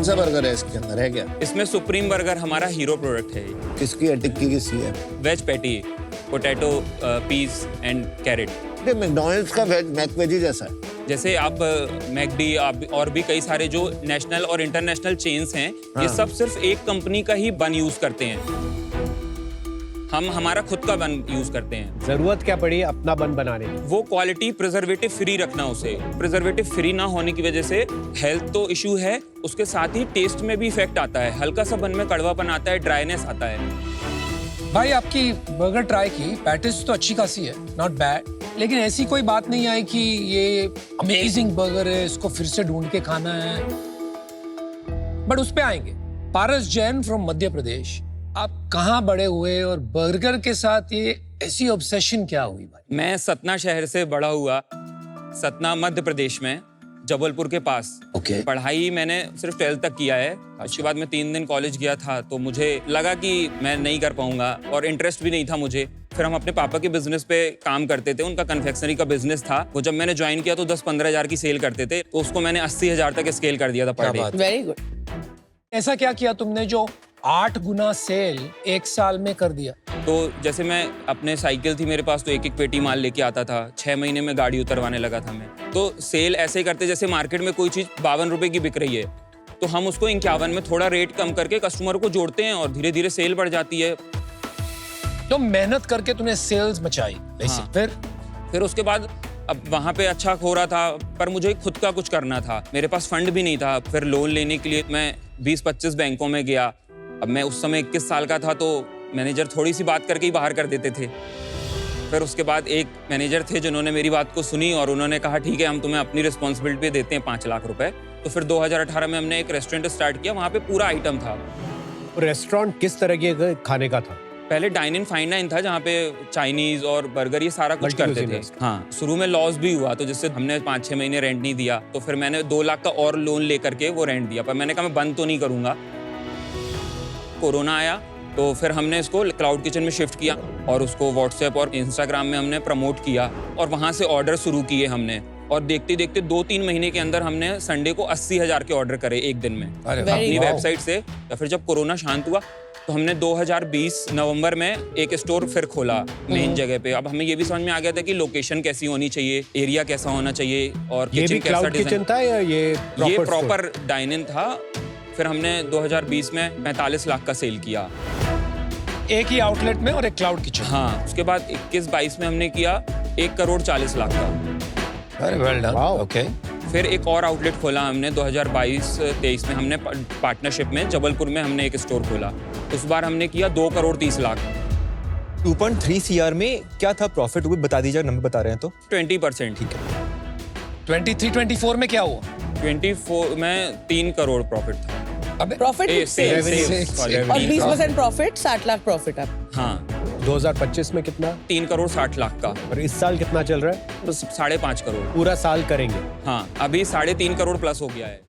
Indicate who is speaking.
Speaker 1: कौन सा बर्गर है इसके अंदर, है क्या?
Speaker 2: इसमें सुप्रीम बर्गर हमारा हीरो प्रोडक्ट है।
Speaker 1: किसकी है, टिक्की किसकी है?
Speaker 2: Veg patty, potato, peas and carrot.
Speaker 1: ये मैकडॉनल्ड्स का वेज मैक वेजी जैसा है।
Speaker 2: जैसे आप मैकडी आप और भी कई सारे जो नेशनल और इंटरनेशनल चेन्स हैं, ये सब सिर्फ एक कंपनी का ही बन यूज करते हैं। हम हमारा खुद का बन यूज करते हैं।
Speaker 3: जरूरत क्या पड़ी अपना बन बनाने की?
Speaker 2: वो क्वालिटी प्रिजर्वेटिव फ्री रखना, उसे प्रिजर्वेटिव फ्री ना होने की वजह से हेल्थ तो इशू है, उसके साथ ही टेस्ट में भी इफेक्ट आता है। हल्का सा बन में कड़वापन आता है, ड्राइनेस आता है।
Speaker 4: भाई आपकी बर्गर ट्राई की, पैटिस तो अच्छी खासी है, नॉट बैड, लेकिन ऐसी कोई बात नहीं आई कि ये अमेजिंग बर्गर है, इसको फिर से ढूंढ के खाना है। बट उस पे आएंगे। पारस जैन फ्रॉम मध्य प्रदेश, आप कहाँ बड़े हुए और बर्गर के साथ ये ऐसी ऑब्सेशन क्या हुई भाई?
Speaker 2: मैं सतना शहर से बड़ा हुआ, सतना मध्य प्रदेश में, जबलपुर के पास।
Speaker 4: ओके।
Speaker 2: पढ़ाई मैंने सिर्फ 12th तक किया है। उसके बाद मैं 3 दिन कॉलेज गया था, तो मुझे लगा कि मैं नहीं कर पाऊंगा और इंटरेस्ट भी नहीं था मुझे। फिर हम अपने पापा के बिजनेस पे काम करते थे, उनका कन्फेक्शनरी का बिजनेस था। वो जब मैंने ज्वाइन किया तो 10-15 हज़ार की सेल करते थे, तो उसको मैंने 80,000 तक स्केल कर दिया था पर डे।
Speaker 5: Very good.
Speaker 4: ऐसा क्या किया तुमने जो 8 गुना सेल 1 साल में कर दिया?
Speaker 2: तो जैसे मैं अपने साइकिल थी मेरे पास, तो एक पेटी माल लेके आता था। 6 महीने में गाड़ी उतरवाने लगा था मैं। तो सेल ऐसे ही करते जैसे मार्केट में कोई चीज 52 रुपए की बिक रही है, तो हम उसको 51 में थोड़ा रेट कम करके कस्टमर को जोड़ते हैं और धीरे धीरे सेल बढ़ जाती है।
Speaker 4: तो मेहनत करके तूने सेल्स मचाई।
Speaker 2: हाँ।
Speaker 4: फिर
Speaker 2: उसके बाद अब वहाँ पे अच्छा हो रहा था, पर मुझे खुद का कुछ करना था। मेरे पास फंड भी नहीं था। फिर लोन लेने के लिए मैं 20-25 बैंकों में गया। अब मैं उस समय 21 साल का था, तो मैनेजर थोड़ी सी बात करके ही बाहर कर देते थे। फिर उसके बाद एक मैनेजर थे जिन्होंने मेरी बात को सुनी और उन्होंने कहा ठीक है, हम तुम्हें अपनी रिस्पॉन्सिबिलिटी देते हैं 5 लाख रुपए। तो फिर 2018 में हमने एक रेस्टोरेंट स्टार्ट किया। वहाँ पे पूरा आइटम था।
Speaker 3: रेस्टोरेंट किस तरह के खाने का था?
Speaker 2: पहले डाइन इन फाइन डाइन था, जहाँ पे चाइनीज और बर्गर ये सारा कुछ करते थे। हाँ, शुरू में लॉस भी हुआ, तो जिससे हमने 5-6 महीने रेंट नहीं दिया। तो फिर मैंने 2 लाख का और लोन लेकर के वो रेंट दिया। पर मैंने कहा मैं बंद तो नहीं करूंगा। कोरोना आया तो फिर हमने इसको क्लाउड किचन में शिफ्ट किया और उसको व्हाट्सएप और इंस्टाग्राम में हमने प्रमोट किया और वहाँ से ऑर्डर शुरू किए हमने। और देखते देखते 2-3 महीने के अंदर हमने संडे को 80,000 के ऑर्डर करे एक दिन में अपनी वेबसाइट से। या फिर जब कोरोना शांत हुआ तो हमने 2020 नवंबर में एक स्टोर फिर खोला मेन जगह पे। अब हमें ये भी समझ में आ गया था कि लोकेशन कैसी होनी चाहिए, एरिया कैसा होना चाहिए और किचन कैसा डिजाइन
Speaker 3: था या ये
Speaker 2: प्रॉपर डाइन इन था। फिर हमने 2020 में 45 लाख का सेल किया,
Speaker 4: एक ही आउटलेट में और एक क्लाउड किचन।
Speaker 2: हाँ, उसके बाद 21-22 में हमने किया 1,40,00,000 का।
Speaker 4: Very well done. ओके।
Speaker 2: फिर एक और आउटलेट खोला हमने 2022-23 में। हमने पार्टनरशिप में जबलपुर में हमने एक स्टोर खोला। उस बार हमने किया 2,30,00,000।
Speaker 6: 2.3 CR में क्या था प्रॉफिट, वो बता दीजिए, नंबर बता रहे हैं तो।
Speaker 2: 20%। ठीक है।
Speaker 4: 23-24 में क्या हुआ?
Speaker 2: 24 में 3 करोड़ प्रॉफिट था।
Speaker 5: अबे प्रॉफिट और 20% प्रॉफिट, 60 लाख प्रॉफिट अब।
Speaker 2: हाँ।
Speaker 3: 2025 में कितना?
Speaker 2: 3,60,00,000 का।
Speaker 3: और इस साल कितना चल रहा है?
Speaker 2: तो 5.5 करोड़
Speaker 3: पूरा साल करेंगे।
Speaker 2: हाँ, अभी 3.5 करोड़ प्लस हो गया है।